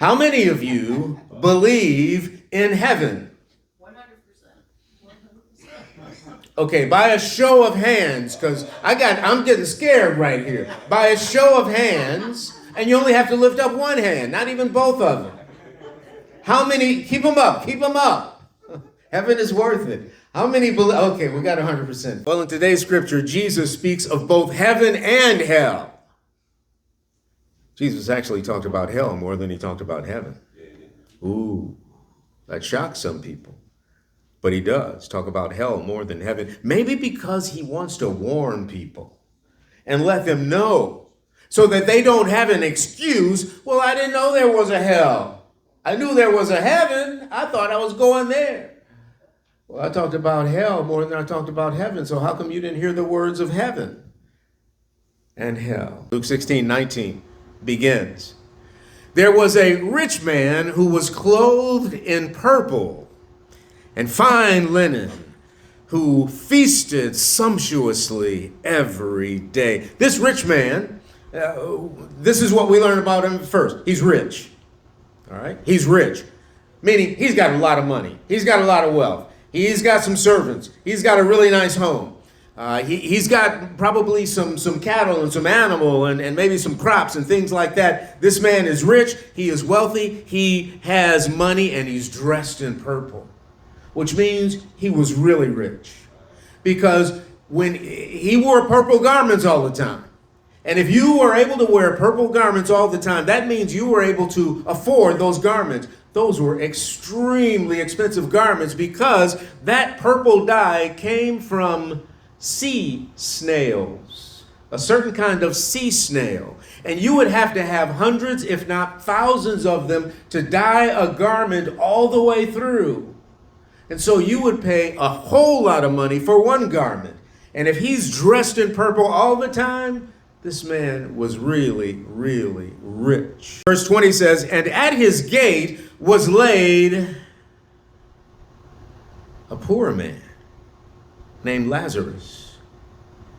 How many of you believe in heaven? 100%. Okay, by a show of hands, because I'm getting scared right here. By a show of hands, and you only have to lift up one hand, not even both of them. How many? Keep them up. Keep them up. Heaven is worth it. How many believe? Okay, we got 100%. Well, in today's scripture, Jesus speaks of both heaven and hell. Jesus actually talked about hell more than he talked about heaven. Ooh, that shocks some people. But he does talk about hell more than heaven. Maybe because he wants to warn people and let them know so that they don't have an excuse. Well, I didn't know there was a hell. I knew there was a heaven. I thought I was going there. Well, I talked about hell more than I talked about heaven. So how come you didn't hear the words of heaven and hell? Luke 16:19 begins. There was a rich man who was clothed in purple and fine linen, who feasted sumptuously every day. This rich man, this is what we learn about him first. He's rich. All right? He's rich, meaning he's got a lot of money. He's got a lot of wealth. He's got some servants. He's got a really nice home. He's got probably some cattle and some animal and maybe some crops and things like that. This man is rich. He is wealthy. He has money, and he's dressed in purple, which means he was really rich, because when he wore purple garments all the time. And if you were able to wear purple garments all the time, that means you were able to afford those garments. Those were extremely expensive garments, because that purple dye came from sea snails, a certain kind of sea snail. And you would have to have hundreds, if not thousands of them to dye a garment all the way through. And so you would pay a whole lot of money for one garment. And if he's dressed in purple all the time, this man was really, really rich. Verse 20 says, and at his gate was laid a poor man named Lazarus,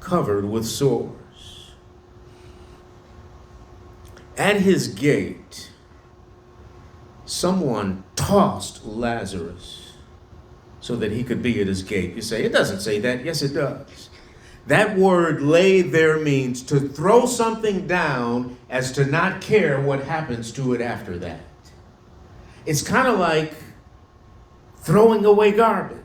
covered with sores. At his gate, someone tossed Lazarus so that he could be at his gate. You say, it doesn't say that. Yes, it does. That word laid there means to throw something down as to not care what happens to it after that. It's kind of like throwing away garbage.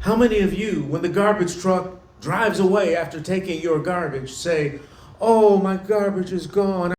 How many of you, when the garbage truck drives away after taking your garbage, say, oh, my garbage is gone.